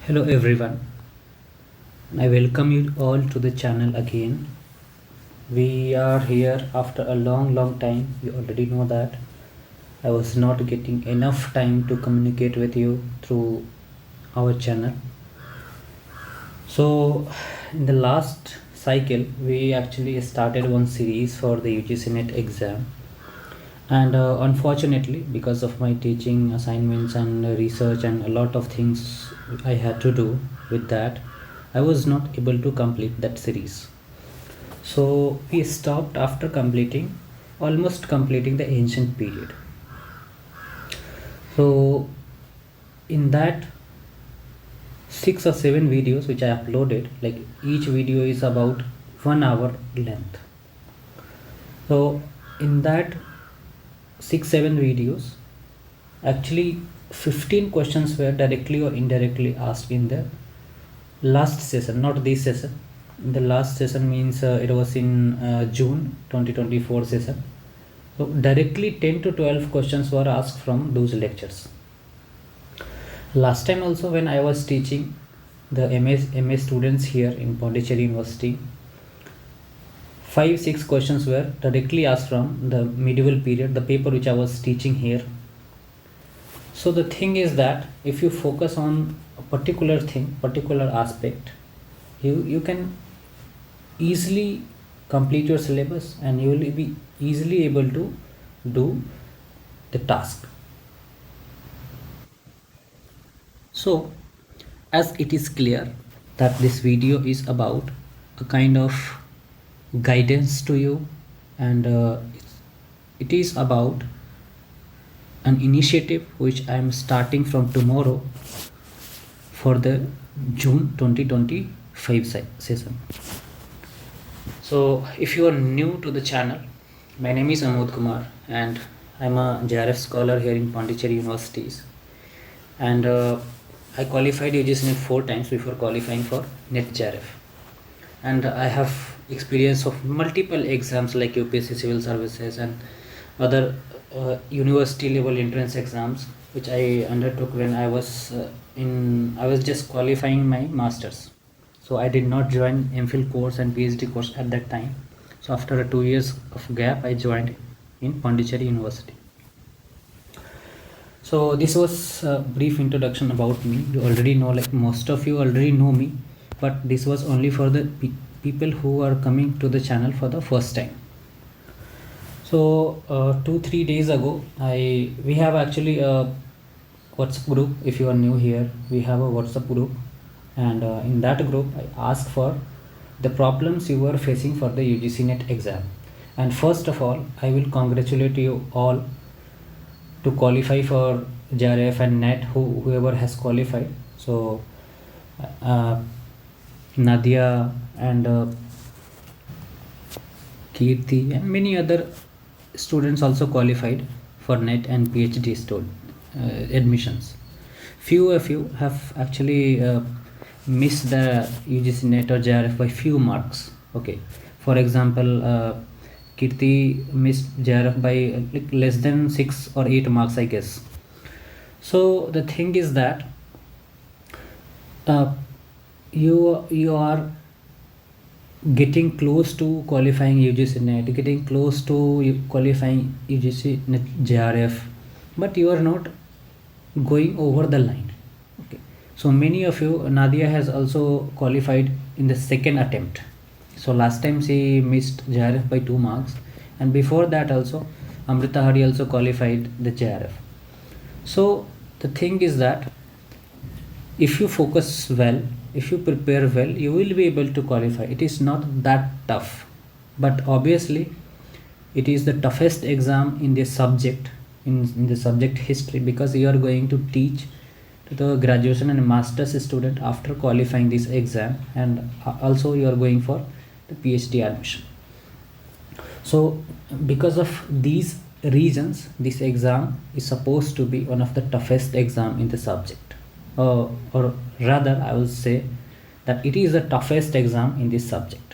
Hello everyone, I welcome you all to the channel again. We are here after a long time. You already know that I was not getting enough time to communicate with you through our channel. So in the last cycle we actually started one series for the UGC NET exam, and unfortunately because of my teaching assignments and research and a lot of things I had to do with that, I was not able to complete that series. So we stopped after almost completing the ancient period. So in that 6 or 7 videos which I uploaded, like each video is about 1 hour length. So in that 6-7 videos, actually 15 questions were directly or indirectly asked in the last session, not this session. In the last session means it was in June 2024 session. So directly 10 to 12 questions were asked from those lectures. Last time also when I was teaching the MA students here in Pondicherry University, 5-6 questions were directly asked from the medieval period, the paper which I was teaching here. So the thing is that if you focus on a particular thing, particular aspect, you can easily complete your syllabus and you will be easily able to do the task. So as it is clear that this video is about a kind of guidance to you, and it is about an initiative which I am starting from tomorrow for the June 2025 session. So if you are new to the channel, my name is Amod Kumar and I'm a JRF scholar here in Pondicherry Universities, and I qualified UGC NET 4 times before qualifying for NET JRF, and I have experience of multiple exams like UPSC Civil Services and other university level entrance exams which I undertook when I was just qualifying my masters. So I did not join MPhil course and PhD course at that time. So after 2 years of gap I joined in Pondicherry University. So this was a brief introduction about me. You already know, like most of you already know me, but this was only for the people who are coming to the channel for the first time. So 2-3 days ago we have actually a WhatsApp group. If you are new here, we have a WhatsApp group, and in that group I asked for the problems you were facing for the UGC NET exam. And first of all, I will congratulate you all to qualify for JRF and NET, whoever has qualified. So Nadia and Kirti and many other students also qualified for NET and PhD admissions. Few of you have actually missed the UGC NET or JRF by few marks. Okay, for example, Kirti missed JRF by like less than 6 or 8 marks, I guess. So the thing is that you are getting close to qualifying UGC NET, getting close to qualifying UGC NET JRF, but you are not going over the line. Okay, so many of you, Nadia has also qualified in the second attempt. So last time she missed JRF by 2 marks, and before that also Amrita Hari also qualified the JRF. So the thing is that if you focus well, if you prepare well, you will be able to qualify. It is not that tough, but obviously it is the toughest exam in this subject, in the subject history, because you are going to teach to the graduation and master's student after qualifying this exam, and also you are going for the PhD admission. So because of these reasons, this exam is supposed to be one of the toughest exam in the subject. Or rather I will say that it is the toughest exam in this subject.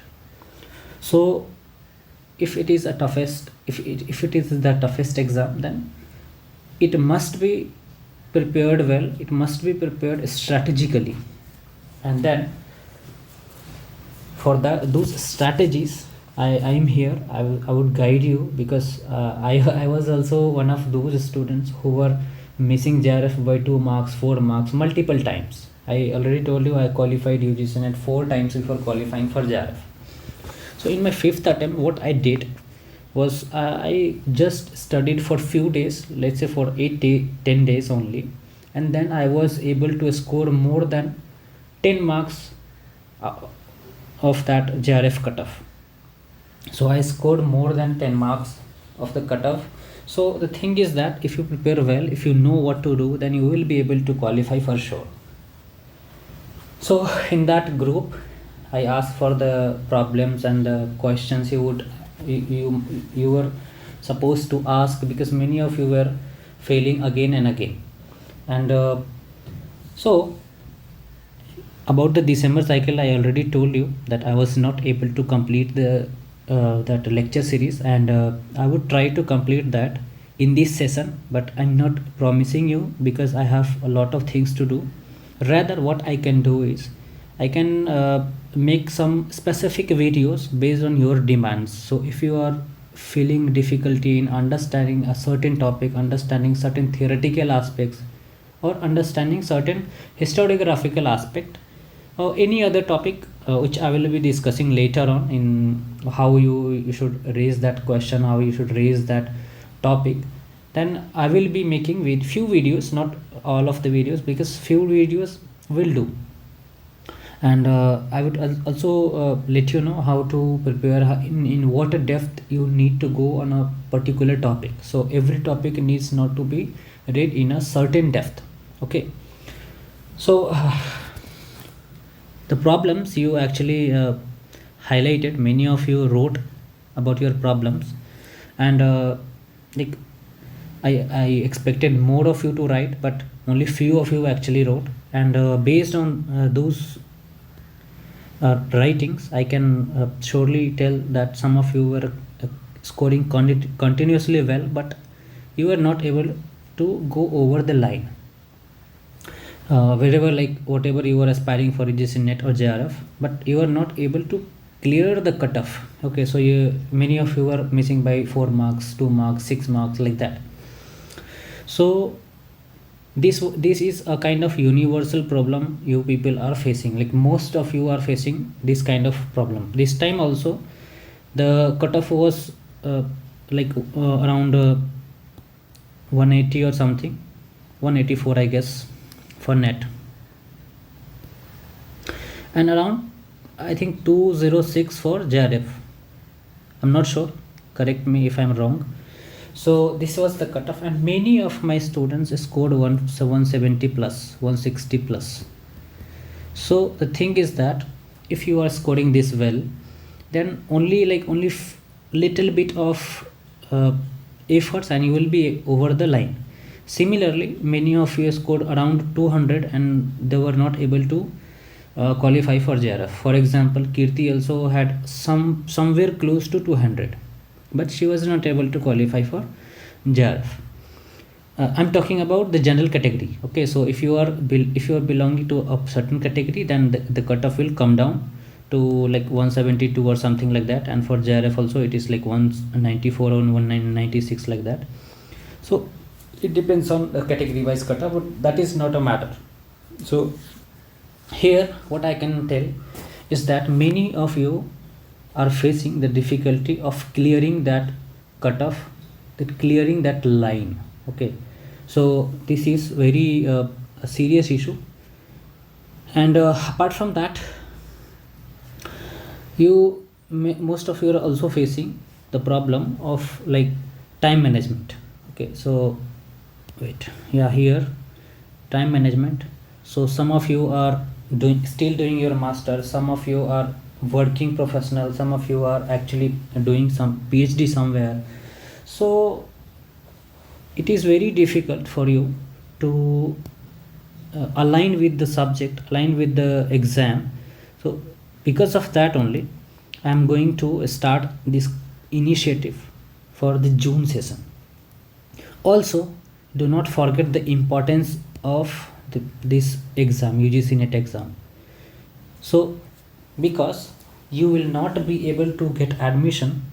So if it is the toughest exam, then it must be prepared well, it must be prepared strategically. And then for those strategies, I am here. I would guide you, because I was also one of those students who were missing JRF by 2 marks, 4 marks multiple times. I already told you I qualified UGC NET 4 times before qualifying for JRF. So in my 5th attempt, what I did was I just studied for few days, let's say for 10 days only, and then I was able to score more than 10 marks of that JRF cutoff. So I scored more than 10 marks of the cutoff. So the thing is that if you prepare well, if you know what to do, then you will be able to qualify for sure. So in that group, I asked for the problems and the questions you were supposed to ask, because many of you were failing again and again. And so about the December cycle, I already told you that I was not able to complete the that lecture series, and I would try to complete that in this session, but I'm not promising you, because I have a lot of things to do. Rather, what I can do is I can make some specific videos based on your demands. So if you are feeling difficulty in understanding a certain topic, understanding certain theoretical aspects, or understanding certain historiographical aspect, or any other topic which I will be discussing later on, in how you should raise that question, how you should raise that topic, then I will be making with few videos, not all of the videos, because few videos will do. And I would also let you know how to prepare, in what depth you need to go on a particular topic. So every topic needs not to be read in a certain depth. Okay, so the problems you actually highlighted, many of you wrote about your problems, and like I expected more of you to write, but only few of you actually wrote. And based on those writings, I can surely tell that some of you were scoring continuously well, but you were not able to go over the line. Wherever, like whatever you were aspiring for UGC NET or JRF, but you are not able to clear the cutoff. Okay, so many of you were missing by 4 marks, 2 marks, 6 marks, like that. So this is a kind of universal problem you people are facing. Like most of you are facing this kind of problem. This time also the cutoff was around 180 or something, 184 I guess for net, and around I think 206 for JRF. I'm not sure, correct me if I'm wrong. So this was the cutoff, and many of my students scored 170 plus, 160 plus. So the thing is that if you are scoring this well, then only little bit of efforts and you will be over the line. Similarly, many of you scored around 200 and they were not able to qualify for JRF. For example, Kirti also had somewhere close to 200, but she was not able to qualify for JRF. I'm talking about the general category. Okay, so if you are belonging to a certain category, then the cutoff will come down to like 172 or something like that, and for JRF also it is like 194 or 196 like that. So it depends on the category wise cutoff, but that is not a matter. So here what I can tell is that many of you are facing the difficulty of clearing that cutoff, clearing that line. Okay, so this is very a serious issue. And apart from that, most of you are also facing the problem of like time management. Okay, so wait, yeah, here time management. So some of you are still doing your master, some of you are working professional, some of you are actually doing some PhD somewhere. So it is very difficult for you to align with the subject, align with the exam. So because of that only, I am going to start this initiative for the June session. Also, do not forget the importance of this exam, UGC NET exam. So because you will not be able to get admission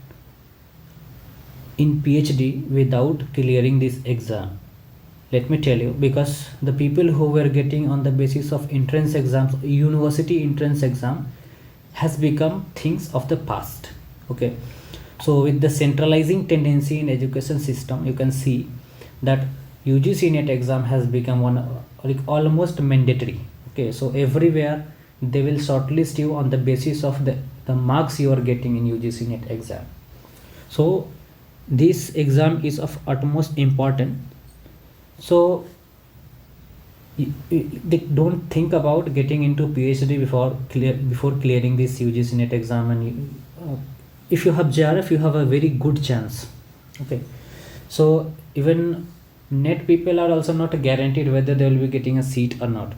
in PhD without clearing this exam. Let me tell you, because the people who were getting on the basis of entrance exams, university entrance exam, has become things of the past. Okay, so with the centralizing tendency in education system, you can see that UGC NET exam has become one like almost mandatory. Okay, so everywhere they will shortlist you on the basis of the marks you are getting in UGC NET exam. So this exam is of utmost importance. So they don't think about getting into PhD before clearing this UGC NET exam, and if you have JRF, you have a very good chance. Okay, so even NET people are also not guaranteed whether they will be getting a seat or not.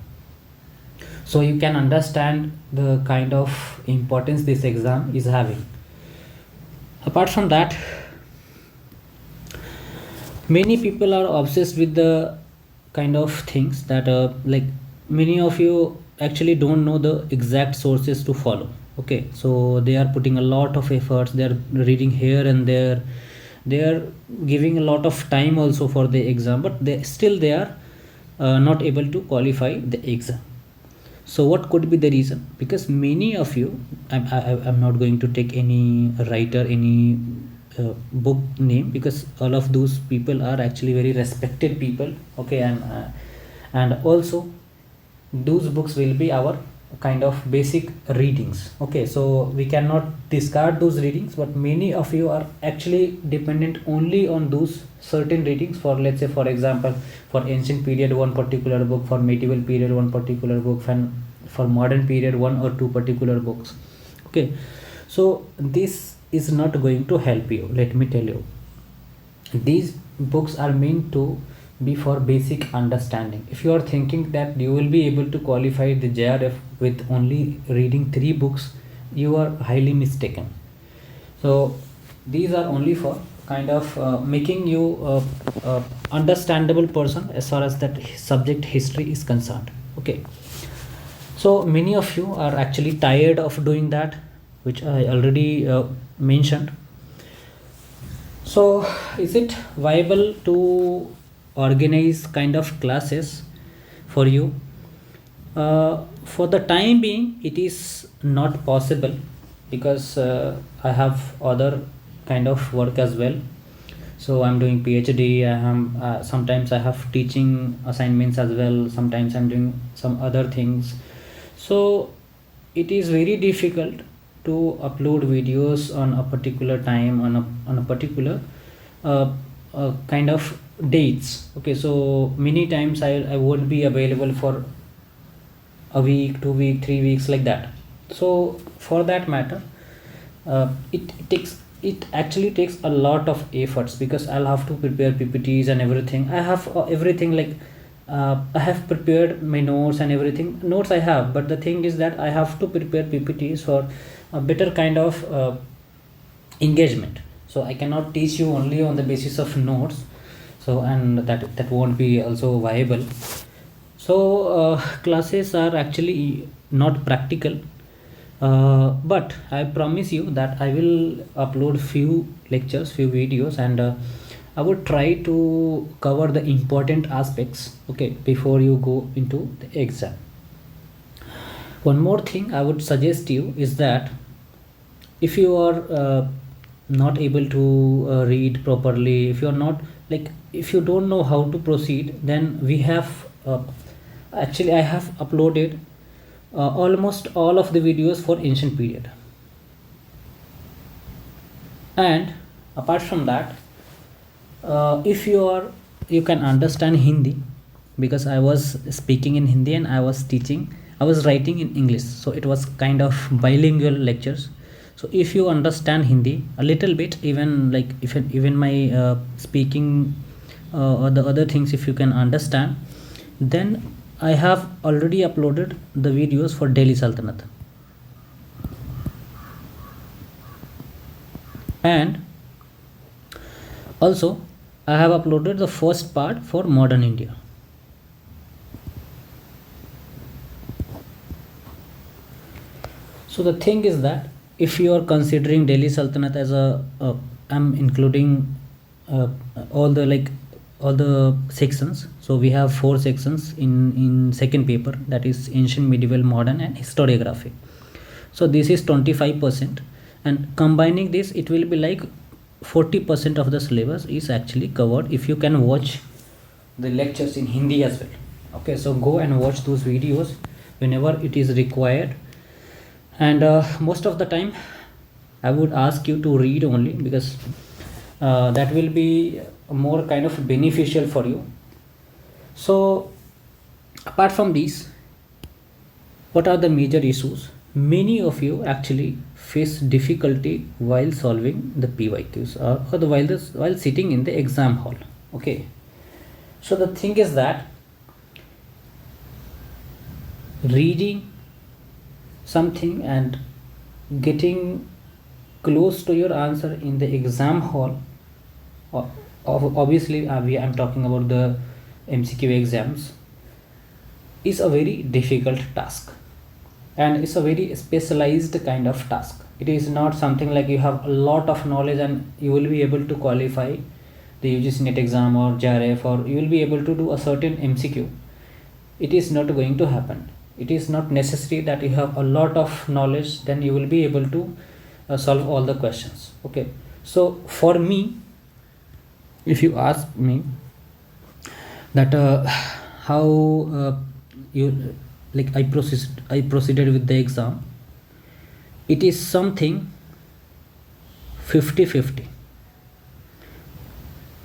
So you can understand the kind of importance this exam is having. Apart from that, many people are obsessed with the kind of things that like many of you actually don't know the exact sources to follow. Okay, so they are putting a lot of efforts, they are reading here and there, they are giving a lot of time also for the exam, but they are not able to qualify the exam. So what could be the reason? Because many of you, I'm not going to take any writer, any book name, because all of those people are actually very respected people. Okay, and also those books will be our kind of basic readings. Okay, so we cannot discard those readings, but many of you are actually dependent only on those certain readings. For, let's say, for example, for ancient period one particular book, for medieval period one particular book, and for modern period one or two particular books. Okay, so this is not going to help you. Let me tell you, these books are meant to be for basic understanding. If you are thinking that you will be able to qualify the JRF with only reading 3 books, you are highly mistaken. So these are only for kind of making you a understandable person as far as that subject history is concerned. Okay, so many of you are actually tired of doing that, which I already mentioned. So is it viable to organize kind of classes for you? For the time being, it is not possible, because I have other kind of work as well. So I'm doing PhD, I am sometimes I have teaching assignments as well, sometimes I'm doing some other things. So it is very difficult to upload videos on a particular time, on a particular kind of dates. Okay, so many times I won't be available for a week, 2 week, 3 weeks, like that. So for that matter, it actually takes a lot of efforts, because I'll have to prepare PPTs and everything. I have everything, like I have prepared my notes and everything. Notes I have, but the thing is that I have to prepare PPTs for a better kind of engagement. So I cannot teach you only on the basis of notes, so and that won't be also viable. So classes are actually not practical, but I promise you that I will upload few lectures, few videos, and I would try to cover the important aspects, okay, before you go into the exam. One more thing I would suggest you is that if you are not able to read properly, if you are not, like, if you don't know how to proceed, then we have actually I have uploaded almost all of the videos for ancient period. And apart from that, if you can understand Hindi, because I was speaking in Hindi and I was writing in English, so it was kind of bilingual lectures. So if you understand Hindi a little bit, even like even my speaking or the other things, if you can understand, then I have already uploaded the videos for Delhi Sultanate, and also I have uploaded the first part for modern India. So the thing is that if you are considering Delhi Sultanate as I'm including uh, all the sections. So we have 4 sections in second paper, that is ancient, medieval, modern and historiography. So this is 25%, and combining this it will be like 40% of the syllabus is actually covered if you can watch the lectures in Hindi as well. Okay, so go and watch those videos whenever it is required, and most of the time I would ask you to read only, because that will be more kind of beneficial for you. So apart from these, what are the major issues? Many of you actually face difficulty while solving the PYQs, while sitting in the exam hall. Okay, so the thing is that reading something and getting close to your answer in the exam hall, obviously I'm talking about the MCQ exams, is a very difficult task, and it's a very specialized kind of task. It is not something like you have a lot of knowledge and you will be able to qualify the UGC NET exam or JRF, or you will be able to do a certain MCQ. It is not going to happen. It is not necessary that you have a lot of knowledge, then you will be able to solve all the questions. Okay, so for me, if you ask me that how you like I proceeded with the exam, it is something 50-50.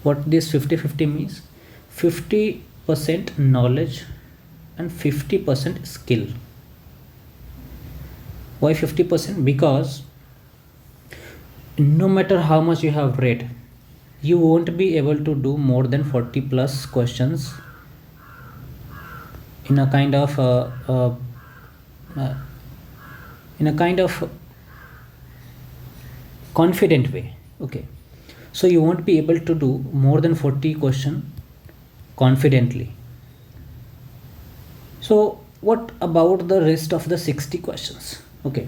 What this 50-50 means? 50% knowledge and 50% skill. Why 50%? Because no matter how much you have read, you won't be able to do more than 40 plus questions in a kind of confident way. Okay, so you won't be able to do more than 40 questions confidently. So what about the rest of the 60 questions? Okay,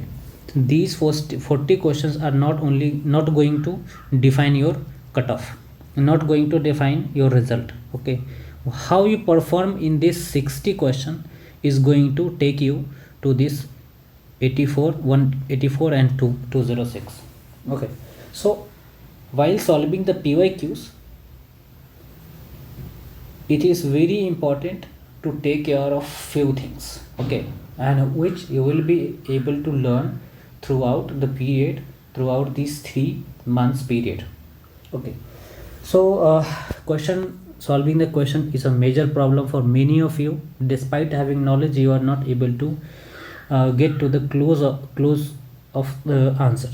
these first 40 questions are not going to define your cutoff, not going to define your result. Okay, how you perform in this 60 question is going to take you to this 184 and 206. Okay, so while solving the PYQs, it is very important to take care of few things. Okay, and which you will be able to learn throughout the period, throughout these 3 months period. Okay, so solving the question is a major problem for many of you. Despite having knowledge, you are not able to get to the close of the answer.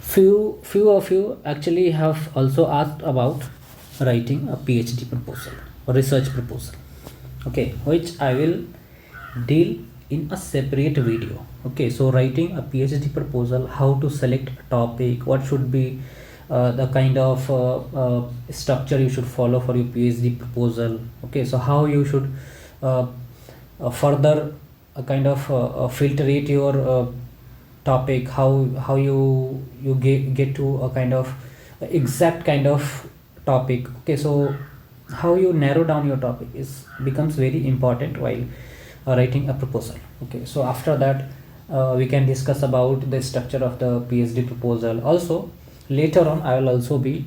Few of you actually have also asked about writing a PhD proposal or research proposal. Okay, which I will deal in a separate video. Okay, so writing a PhD proposal, how to select a topic, what should be the kind of structure you should follow for your PhD proposal. Okay, so how you should further kind of filtrate your topic, how you get to a kind of exact kind of topic. Okay, so how you narrow down your topic becomes very important while writing a proposal. Okay, so after that we can discuss about the structure of the PhD proposal. Also later on I will also be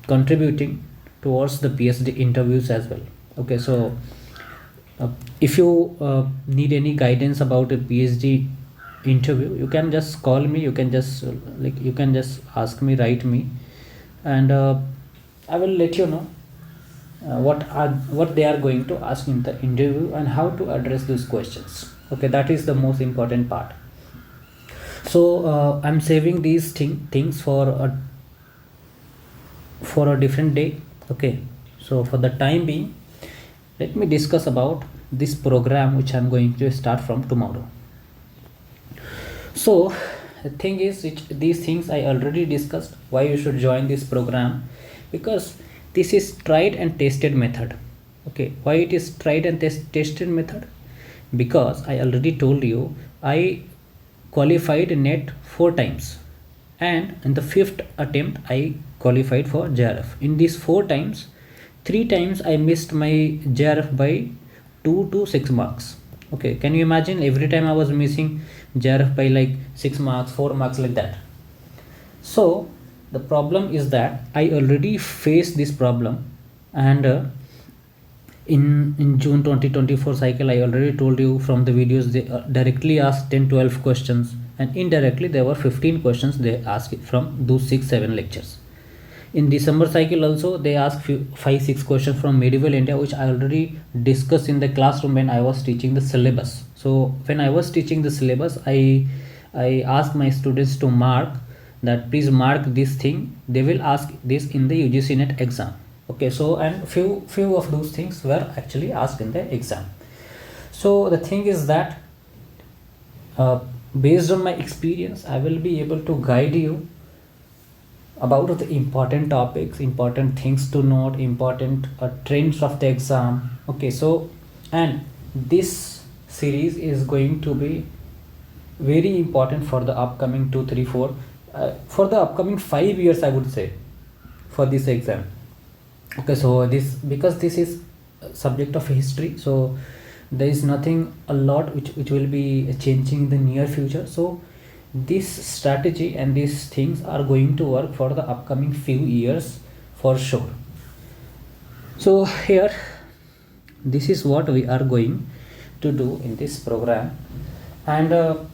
contributing towards the PhD interviews as well. Okay, so if you need any guidance about a PhD interview, you can just call me, you can just ask me, write me, and I will let you know what they are going to ask in the interview and how to address those questions. Okay, that is the most important part. So I'm saving these things for a different day. Okay, so for the time being, let me discuss about this program which I'm going to start from tomorrow. So the thing is, these things I already discussed, why you should join this program, because this is tried and tested method. Okay, why it is tried and tested method? because I already told you I qualified NET 4 times, and in the 5th attempt I qualified for JRF. In these 4 times, 3 times I missed my JRF by 2 to 6 marks. Okay, can you imagine? Every time I was missing JRF by like 6 marks, 4 marks, like that. So the problem is that I already faced this problem, and in June 2024 cycle, I already told you from the videos, they directly asked 10-12 questions, and indirectly there were 15 questions they asked from those 6-7 lectures. In December cycle also they asked 5-6 questions from medieval India, which I already discussed in the classroom when I was teaching the syllabus. So when I was teaching the syllabus, I asked my students to mark that, please mark this thing, they will ask this in the UGC NET exam. Okay, so and few of those things were actually asked in the exam. So the thing is that based on my experience, I will be able to guide you about the important topics, important things to note, important trends of the exam. Okay, so and this series is going to be very important for the upcoming 2 3 4 for the upcoming 5 years, I would say, for this exam. Okay, so this, because this is subject of history, so there is nothing a lot which will be changing in the near future. So this strategy and these things are going to work for the upcoming few years for sure. So here, this is what we are going to do in this program, and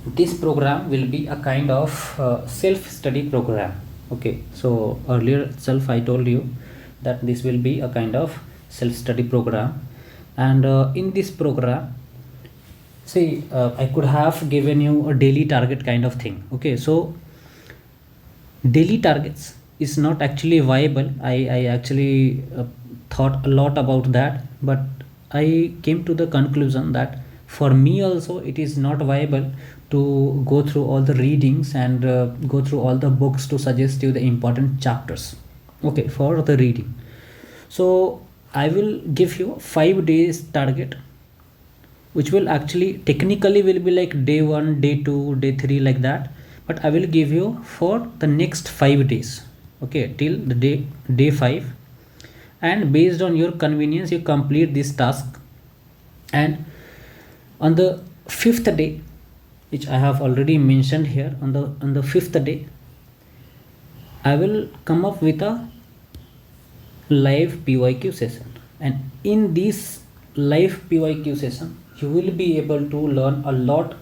this program will be a kind of self-study program. Okay, so earlier itself I told you that this will be a kind of self-study program, and in this program, see, I could have given you a daily target kind of thing. Okay, so daily targets is not actually viable. I actually thought a lot about that, but I came to the conclusion that for me also it is not viable to go through all the readings and go through all the books to suggest you the important chapters, okay, for the reading. So I will give you 5 days target, which will actually technically will be like day 1, day 2, day 3, like that, but I will give you for the next 5 days, okay, till the day 5, and based on your convenience you complete this task. And on the 5th day, which I have already mentioned here, on the 5th day I will come up with a live PYQ session, and in this live PYQ session you will be able to learn a lot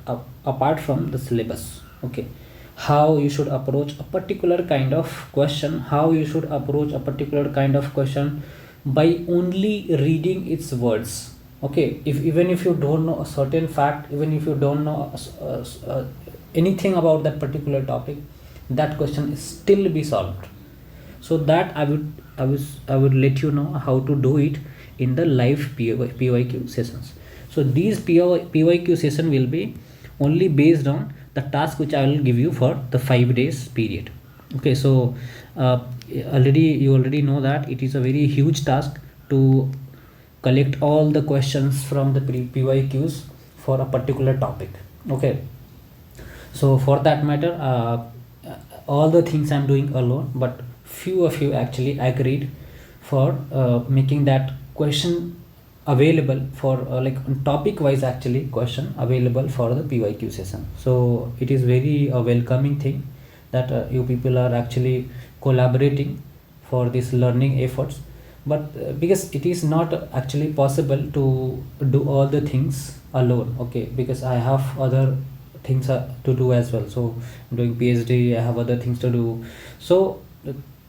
apart from the syllabus. Okay, how you should approach a particular kind of question, how you should approach a particular kind of question by only reading its words. Okay, even if you don't know a certain fact, even if you don't know anything about that particular topic, that question is still be solved. So that I would let you know how to do it in the live PYQ sessions. So these PYQ session will be only based on the task which I will give you for the 5 days period. Okay, so you already know that it is a very huge task to collect all the questions from the PYQs for a particular topic. Okay, so for that matter, all the things I'm doing alone, but few of you actually agreed for making that question available for like topic wise actually question available for the PYQ session. So it is very welcoming thing that you people are actually collaborating for this learning efforts, but because it is not actually possible to do all the things alone. Okay, because I have other things to do as well. So I'm doing PhD, I have other things to do, so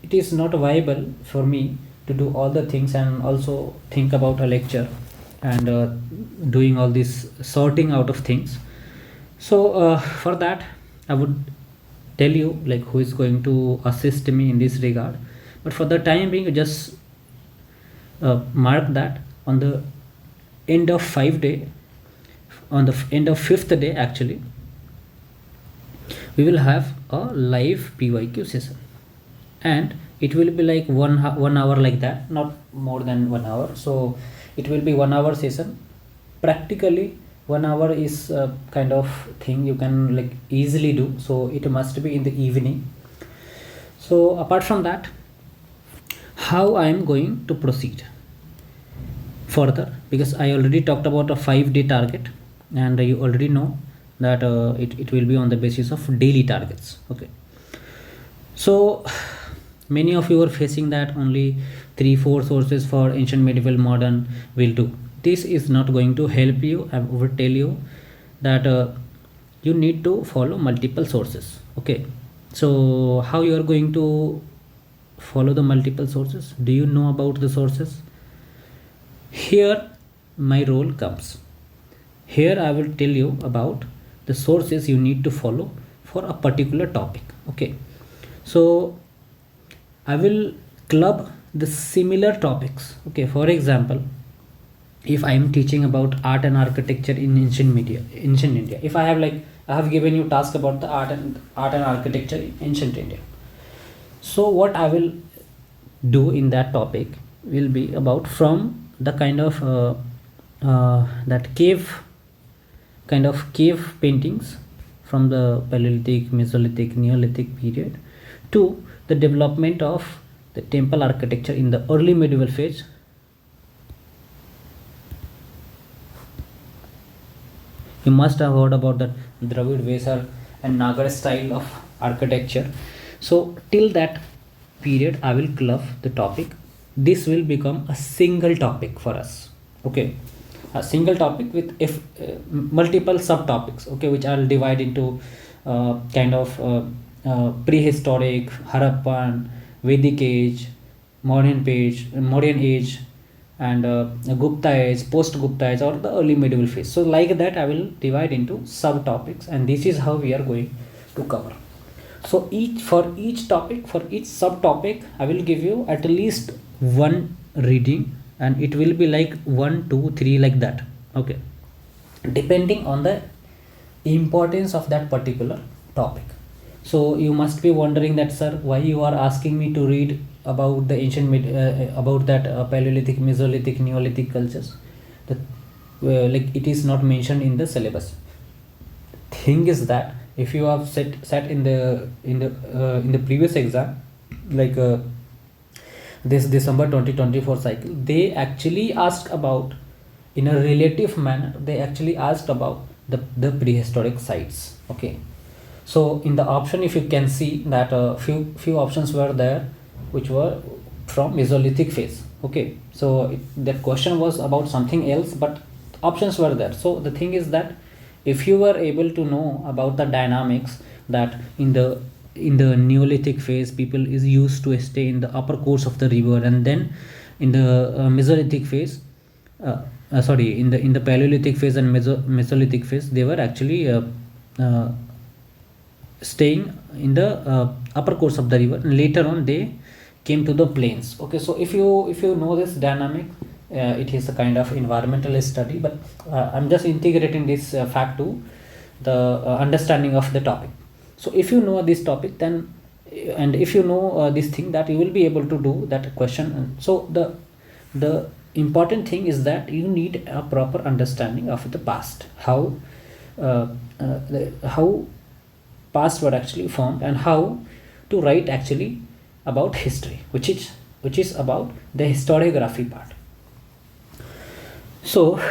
it is not viable for me to do all the things and also think about a lecture and doing all this sorting out of things. So for that I would tell you like who is going to assist me in this regard, but for the time being, just mark that on the end of 5 day, on the end of 5th day actually, we will have a live PYQ session, and it will be like 1 hour like that, not more than 1 hour. So it will be 1 hour session, practically 1 hour is a kind of thing you can like easily do, so it must be in the evening. So apart from that, how I am going to proceed further, because I already talked about a 5-day target, and you already know that it will be on the basis of daily targets. Okay, so many of you are facing that only 3-4 sources for ancient, medieval, modern will do. This is not going to help you. I would tell you that you need to follow multiple sources. Okay, so how you are going to follow the multiple sources? Do you know about the sources? Here my role comes. Here I will tell you about the sources you need to follow for a particular topic. Okay, so I will club the similar topics. Okay, for example, if I am teaching about art and architecture in ancient India, if I have given you task about the art and architecture in ancient India, so what I will do in that topic will be about from the kind of that cave paintings from the Paleolithic, Mesolithic, Neolithic period to the development of the temple architecture in the early medieval phase. You must have heard about that Dravid, Vesar and Nagar style of architecture. So till that period I will club the topic. This will become a single topic for us. Okay, a single topic with multiple subtopics. Okay, which I'll divide into kind of prehistoric, Harappan, Vedic age, modern age, and Gupta age, post Gupta age, or the early medieval phase. So like that I will divide into subtopics, and this is how we are going to cover. So for each topic, for each subtopic, I will give you at least one reading, and it will be like 1, 2, 3 like that. Okay, depending on the importance of that particular topic. So you must be wondering that, sir, why you are asking me to read about the ancient about that Paleolithic, Mesolithic, Neolithic cultures? That like it is not mentioned in the syllabus. Thing is that if you have sat in the previous exam, like this December 2024 cycle, they actually asked about, in a relative manner, they actually asked about the prehistoric sites. Okay, so in the option, if you can see that few options were there which were from Mesolithic phase. Okay, so that question was about something else, but options were there. So the thing is that if you were able to know about the dynamics, that in the Neolithic phase people is used to stay in the upper course of the river, and then in the Mesolithic phase, in the Paleolithic phase and Mesolithic phase, they were actually staying in the upper course of the river, and later on they came to the plains. Okay, so if you know this dynamic, it is a kind of environmental study, but I'm just integrating this fact to the understanding of the topic. So if you know this topic, then, and if you know this thing, that you will be able to do that question. So the important thing is that you need a proper understanding of the past, how past were actually formed, and how to write actually about history, which is about the historiography part. So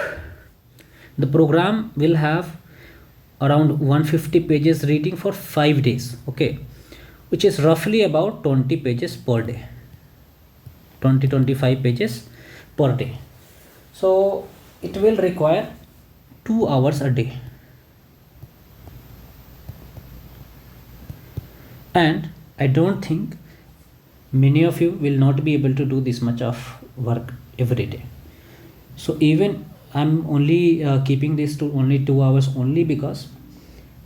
the program will have around 150 pages reading for 5 days. Okay, which is roughly about 20 pages per day, 20-25 pages per day. So it will require 2 hours a day, and I don't think many of you will not be able to do this much of work every day. So even I'm only keeping this to only 2 hours, only because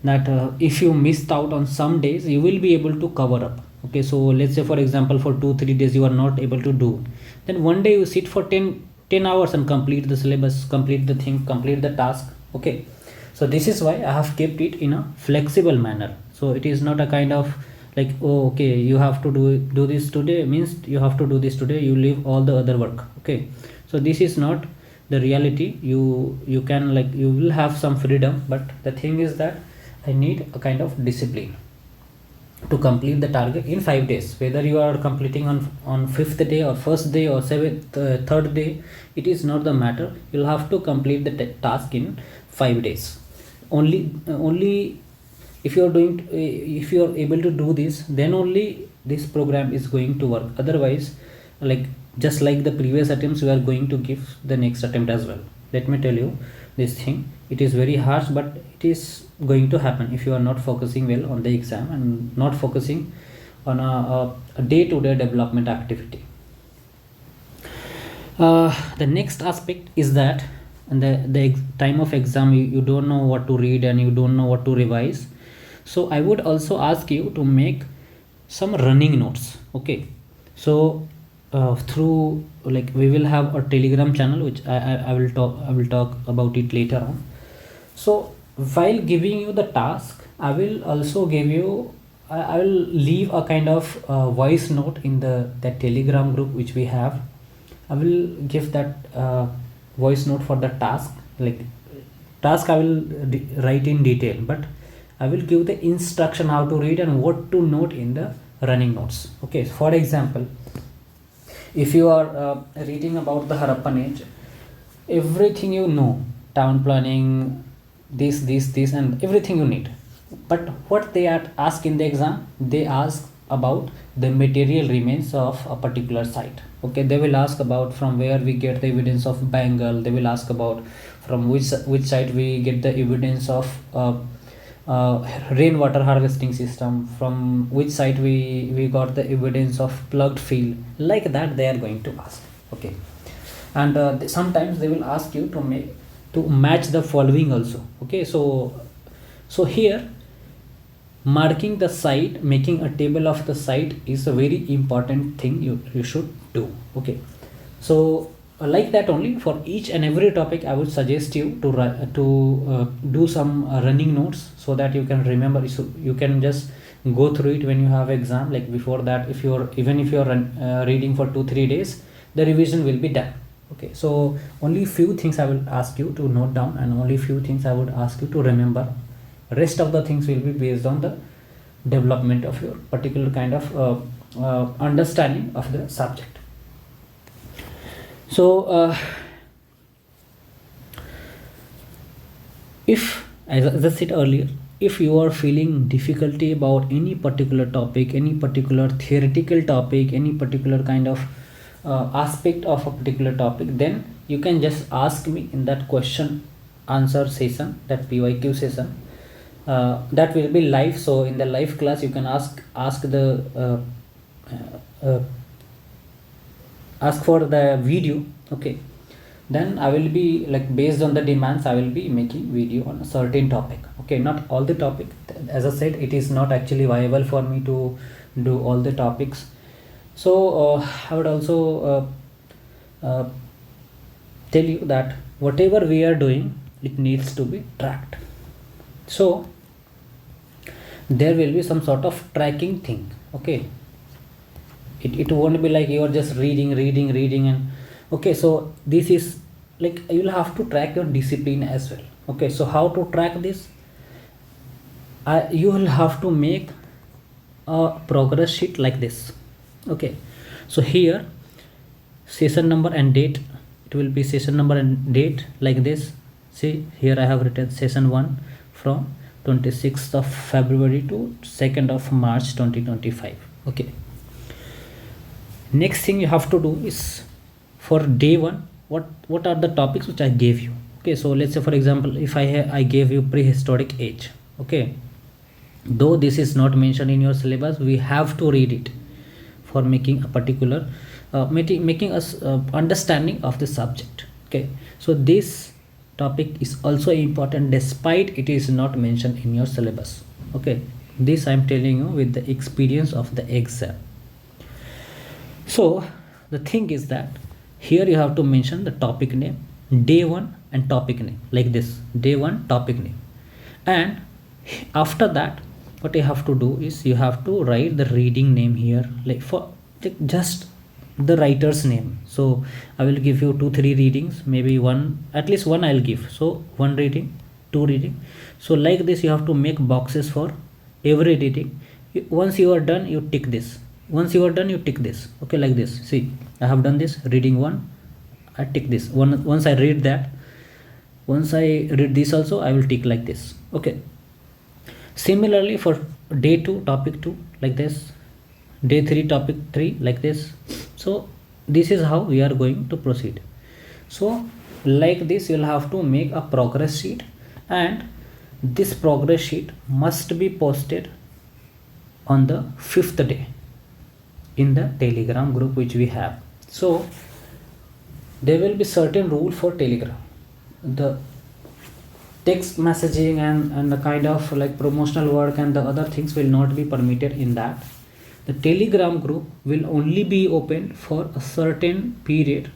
that if you missed out on some days, you will be able to cover up. Okay, so let's say for example for 2-3 days you are not able to do, then one day you sit for 10 hours and complete the syllabus, complete the thing, complete the task. Okay, so this is why I have kept it in a flexible manner. So it is not a kind of like, oh okay, you have to do this today, means you have to do this today, you leave all the other work. Okay, so this is not the reality, you can, like, you will have some freedom, but the thing is that I need a kind of discipline to complete the target in 5 days. Whether you are completing on 5th day or 1st day or 7th 3rd day, it is not the matter. You'll have to complete the task in 5 days. Only if you are doing, if you are able to do this, then only this program is going to work. Otherwise, like, just like the previous attempts, we are going to give the next attempt as well. Let me tell you this thing, it is very harsh, but it is going to happen if you are not focusing well on the exam and not focusing on a day-to-day development activity. The next aspect is that in the time of exam, you don't know what to read and you don't know what to revise. So I would also ask you to make some running notes. Okay, so through, like, we will have a Telegram channel, which I will talk about it later on. So while giving you the task, I will also give you, I will leave a kind of voice note in that Telegram group which we have. I will give that voice note for the task. Like, task I will write in detail, but I will give the instruction how to read and what to note in the running notes. Okay, for example, if you are reading about the Harappan age, everything you know, town planning, this and everything you need. But what they ask in the exam, they ask about the material remains of a particular site. Okay, they will ask about from where we get the evidence of Bengal. They will ask about from which site we get the evidence of rainwater harvesting system, from which site we got the evidence of plugged field. Like that they are going to ask. Okay, and sometimes they will ask you to match the following also. Okay, so here, marking the site, making a table of the site is a very important thing you should do. Okay, so like that only, for each and every topic I would suggest you to do some running notes, so that you can remember. So you can just go through it when you have exam. Like, before that, if you're reading for 2-3 days, the revision will be done. Okay, so only few things I will ask you to note down, and only few things I would ask you to remember. Rest of the things will be based on the development of your particular kind of understanding of the subject. So if, as I said earlier, if you are feeling difficulty about any particular topic, any particular theoretical topic, any particular kind of aspect of a particular topic, then you can just ask me in that question answer session, that PYQ session. That will be live. So in the live class, you can ask for the video. Okay, then I will be, like, based on the demands, I will be making video on a certain topic. Okay, not all the topic. As I said, it is not actually viable for me to do all the topics. So I would also tell you that whatever we are doing, it needs to be tracked. So there will be some sort of tracking thing. Okay, it won't be like you are just reading and okay, so this is like, you will have to track your discipline as well. Okay, so how to track this? You will have to make a progress sheet like this. Okay, so here, session number and date, it will be session number and date like this. See, here I have written session 1 from 26th of February to 2nd of March 2025. Okay, next thing you have to do is, for day 1, what are the topics which I gave you. Okay, so let's say, for example, if I gave you prehistoric age. Okay, though this is not mentioned in your syllabus, we have to read it for making a particular making us understanding of the subject. Okay, so this topic is also important despite it is not mentioned in your syllabus. Okay, this I am telling you with the experience of the exam. So the thing is that here you have to mention the topic name, day 1 and topic name, like this, day 1 topic name. And after that, what you have to do is, you have to write the reading name here, like, for just the writer's name. So I will give you 2-3 readings, maybe one, at least one I'll give. So one reading, two reading. So like this you have to make boxes for every reading. Once you are done, you tick this. Once you are done, you tick this. Okay, like this. See, I have done this. Reading 1, I tick this. Once I read that, once I read this also, I will tick like this. Okay. Similarly for day 2, topic 2, like this. Day 3, topic 3, like this. So this is how we are going to proceed. So like this, you'll have to make a progress sheet, and this progress sheet must be posted on the 5th day in the Telegram group which we have. So there will be certain rule for Telegram. The text messaging and the kind of like promotional work and the other things will not be permitted in that. The Telegram group will only be open for a certain period.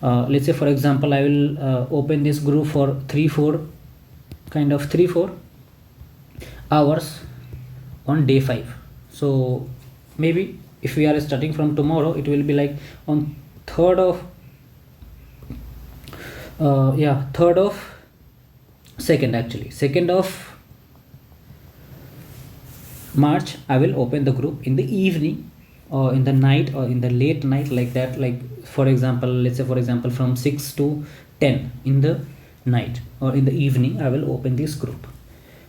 Let's say for example, I will open this group for 3-4 hours on day 5. So maybe if we are starting from tomorrow, it will be like on 3rd of 2nd of March, I will open the group in the evening or in the night or in the late night, like that. Like for example, let's say for example from 6 to 10 in the night or in the evening, I will open this group.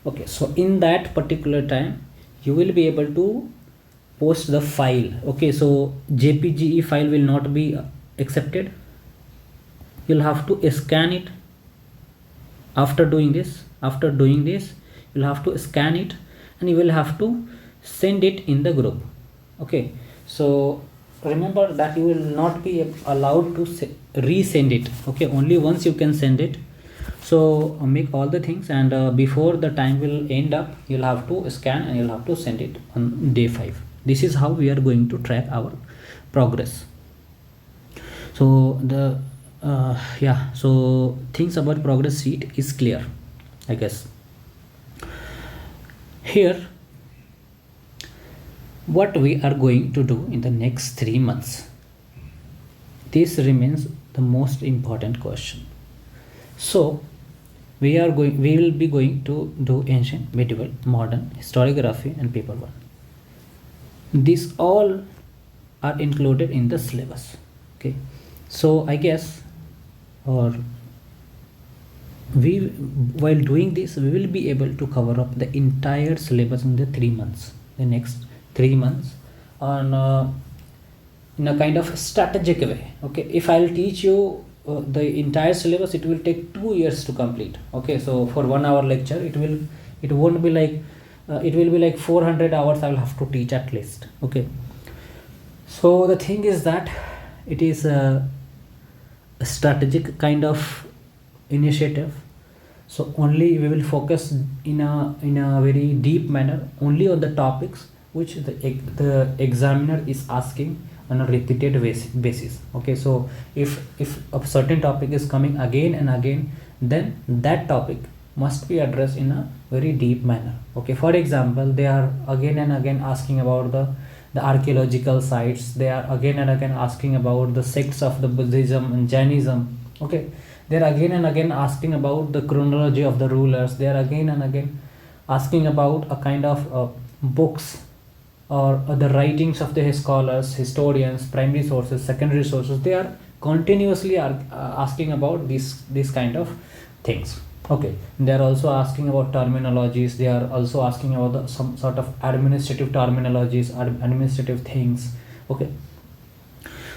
Okay, so in that particular time you will be able to post the file. Okay, so JPG file will not be accepted. You'll have to scan it. After doing this, you'll have to scan it and you will have to send it in the group. Okay, so remember that you will not be allowed to resend it. Okay, only once you can send it. So make all the things, and before the time will end up, you'll have to scan and you'll have to send it on day 5. This is how we are going to track our progress. So the so things about progress sheet is clear, I guess. Here what we are going to do in the next 3 months, this remains the most important question. So we will be going to do ancient, medieval, modern, historiography and paper 1. These all are included in the syllabus. Okay, so I guess, or while doing this, we will be able to cover up the entire syllabus in the 3 months, the next 3 months, on in a kind of strategic way. Okay, if I'll teach you the entire syllabus, it will take 2 years to complete. Okay, so for 1 hour lecture, it won't be like it will be like 400 hours I will have to teach at least. Okay, so the thing is that it is a strategic kind of initiative. So only we will focus in a very deep manner only on the topics which the examiner is asking on a repeated basis. Okay, so if a certain topic is coming again and again, then that topic must be addressed in a very deep manner. Okay, for example, they are again and again asking about the archaeological sites. They are again and again asking about the sects of the Buddhism and Jainism. Okay, they are again and again asking about the chronology of the rulers. They are again and again asking about a kind of books or the writings of the scholars, historians, primary sources, secondary sources. They are continuously asking about these kind of things. Okay, they are also asking about terminologies. They are also asking about some sort of administrative terminologies, administrative things. Okay,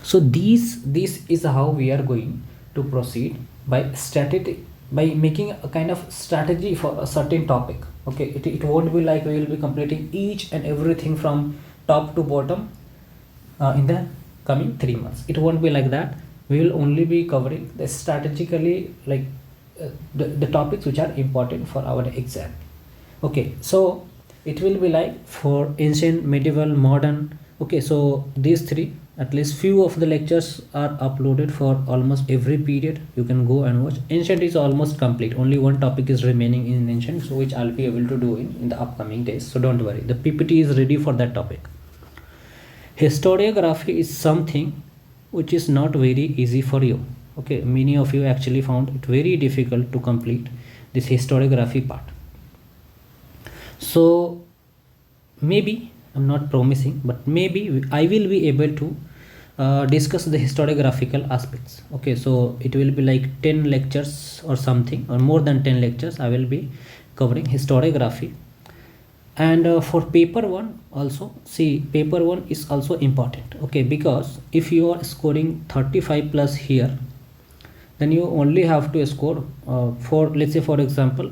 so this is how we are going to proceed by making a kind of strategy for a certain topic. Okay, it won't be like we will be completing each and everything from top to bottom in the coming 3 months. It won't be like that. We will only be covering the strategically, like the topics which are important for our exam. Okay, so it will be like for ancient, medieval, modern. Okay, so these 3, at least few of the lectures are uploaded for almost every period. You can go and watch. Ancient is almost complete. Only one topic is remaining in ancient, so which I'll be able to do in the upcoming days. So don't worry, the PPT is ready for that topic. Historiography is something which is not very easy for you. Okay, many of you actually found it very difficult to complete this historiography part. So maybe, I'm not promising, but maybe I will be able to discuss the historiographical aspects. Okay, so it will be like 10 lectures or something, or more than 10 lectures I will be covering historiography. And for paper 1 also, see, paper 1 is also important. Okay, because if you are scoring 35 plus here, then you only have to score for, let's say for example,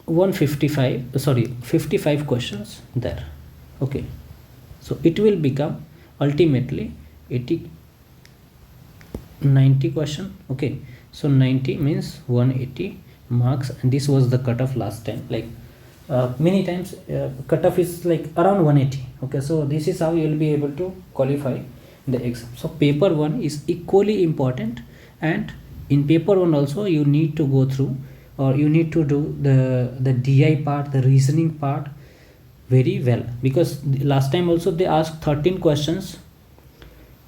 55 questions there. Okay, so it will become ultimately 90 question. Okay, so 90 means 180 marks, and this was the cutoff last time. Like many times cutoff is like around 180. Okay, so this is how you will be able to qualify the exam. So paper 1 is equally important, and in paper 1 also you need to go through, or you need to do the DI part, the reasoning part very well, because last time also they asked 13 questions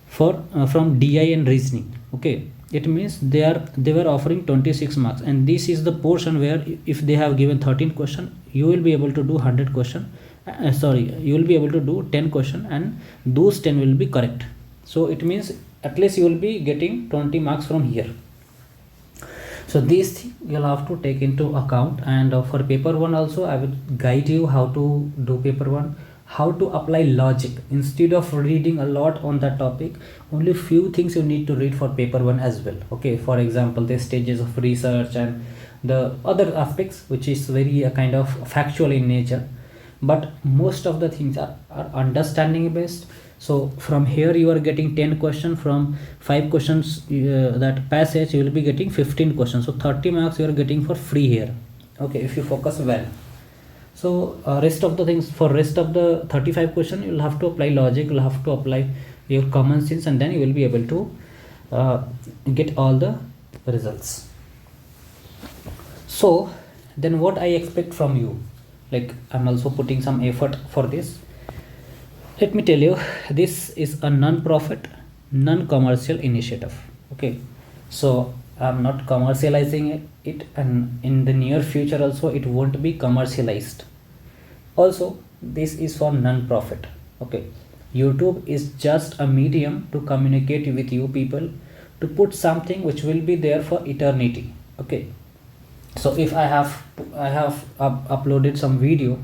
for from DI and reasoning. Okay, it means they were offering 26 marks, and this is the portion where if they have given 13 question, you will be able to do 100 question. You will be able to do 10 question, and those 10 will be correct. So it means at least you will be getting 20 marks from here. So these things you'll have to take into account. And for paper 1 also, I will guide you how to do paper 1, how to apply logic. Instead of reading a lot on that topic, only few things you need to read for paper 1 as well. Okay, for example, the stages of research and the other aspects, which is very kind of factual in nature, but most of the things are understanding based. So from here you are getting 10 questions, from 5 questions that passage you will be getting 15 questions, so 30 marks you are getting for free here. Okay, if you focus well. So rest of the things, for rest of the 35 question, you will have to apply logic, you will have to apply your common sense, and then you will be able to get all the results. So then what I expect from you, like I'm also putting some effort for this. Let me tell you, this is a non-profit, non-commercial initiative. Okay, so I'm not commercializing it, and in the near future also it won't be commercialized. Also, this is for non-profit. Okay, YouTube is just a medium to communicate with you people, to put something which will be there for eternity. Okay, so if I have uploaded some video,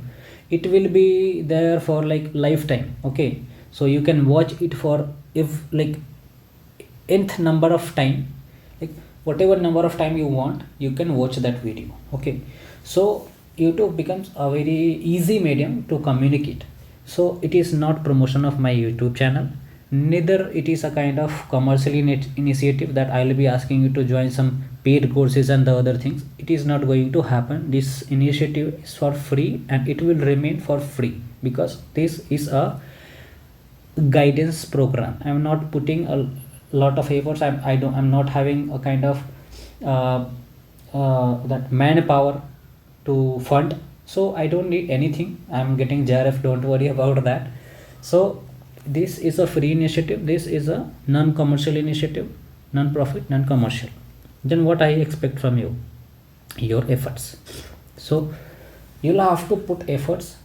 it will be there for like lifetime. Okay, so you can watch it for, if like nth number of time, like whatever number of time you want, you can watch that video. Okay, so YouTube becomes a very easy medium to communicate. So it is not promotion of my YouTube channel, neither it is a kind of commercial initiative that I will be asking you to join some paid courses and the other things. It is not going to happen. This initiative is for free, and it will remain for free, because this is a guidance program. I am not putting a lot of efforts. I'm not having a kind of that manpower to fund, so I don't need anything. I'm getting JRF, don't worry about that. So this is a free initiative, this is a non-commercial initiative, non-profit, non-commercial. Then what I expect from you? Your efforts. So you'll have to put efforts,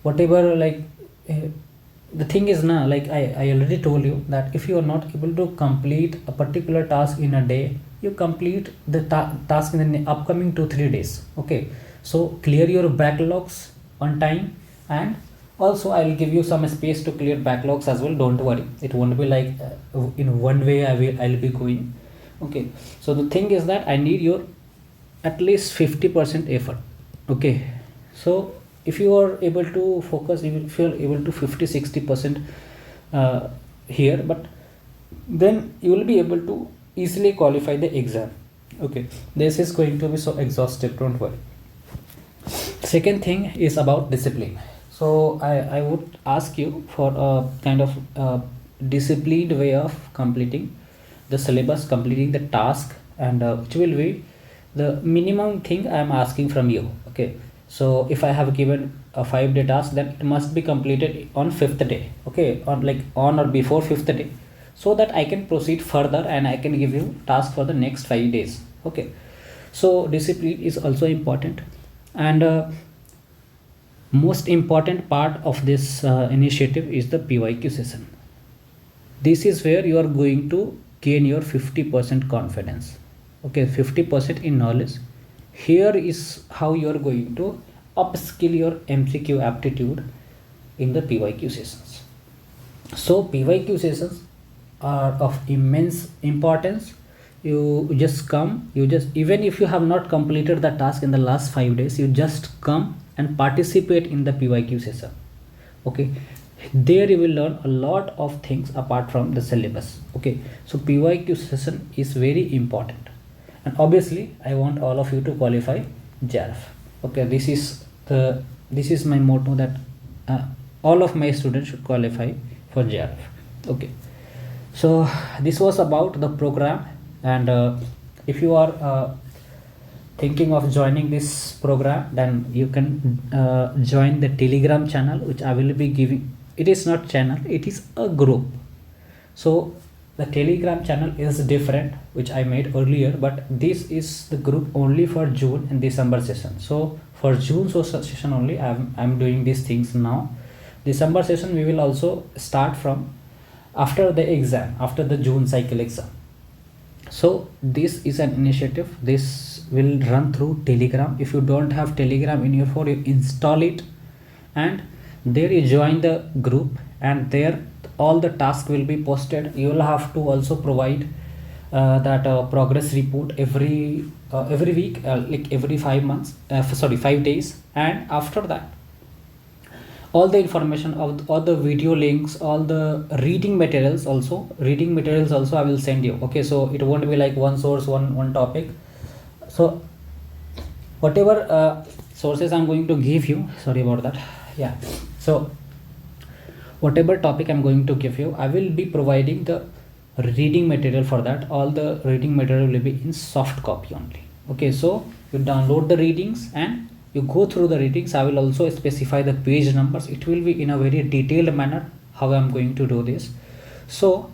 whatever, like the thing is now, like I already told you that if you are not able to complete a particular task in a day, you complete the task in the upcoming 2-3 days. Okay, so clear your backlogs on time, and also I will give you some space to clear backlogs as well. Don't worry, it won't be like in one way I'll be going. Okay, so the thing is that I need your at least 50% effort. Okay, so if you are able to focus, if you are able to 50-60% here, but then you will be able to easily qualify the exam. Okay, this is going to be so exhaustive, don't worry. Second thing is about discipline. So I would ask you for a kind of disciplined way of completing the syllabus, completing the task, and which will be the minimum thing I am asking from you. Okay, So if I have given a 5-day task, then it must be completed on 5th day, okay, on or before 5th day, so that I can proceed further and I can give you task for the next 5 days. Okay, so discipline is also important. And most important part of this initiative is the PYQ session. This is where you are going to gain your 50% confidence, okay, 50% in knowledge. Here is how you are going to upskill your MCQ aptitude in the PYQ sessions. So PYQ sessions are of immense importance. You just come, you just, even if you have not completed the task in the last 5 days, you just come and participate in the PYQ session. Okay, there you will learn a lot of things apart from the syllabus. Okay, so PYQ session is very important, and obviously I want all of you to qualify JRF. Okay, this is my motto, that all of my students should qualify for JRF. Okay, so this was about the program. And if you are thinking of joining this program, then you can join the Telegram channel, which I will be giving. It is not channel, it is a group. So the Telegram channel is different, which I made earlier, but this is the group only for June and December session. So for June session only, I'm doing these things now. December session we will also start from after the exam, after the June cycle exam. So this is an initiative. This will run through Telegram. If you don't have Telegram in your phone, you install it, and there you join the group, and there all the tasks will be posted. You will have to also provide that progress report every week, like every 5 months, 5 days. And after that, all the information of all the video links, all the reading materials also I will send you. Okay, so it won't be like one source, one topic. So whatever sources I'm going to give you, sorry about that. Yeah, so whatever topic I'm going to give you, I will be providing the reading material for that. All the reading material will be in soft copy only. Okay, so you download the readings and you go through the readings. I will also specify the page numbers. It will be in a very detailed manner how I'm going to do this. So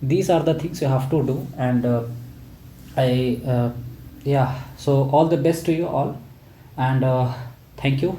these are the things you have to do. And yeah, so all the best to you all, and thank you.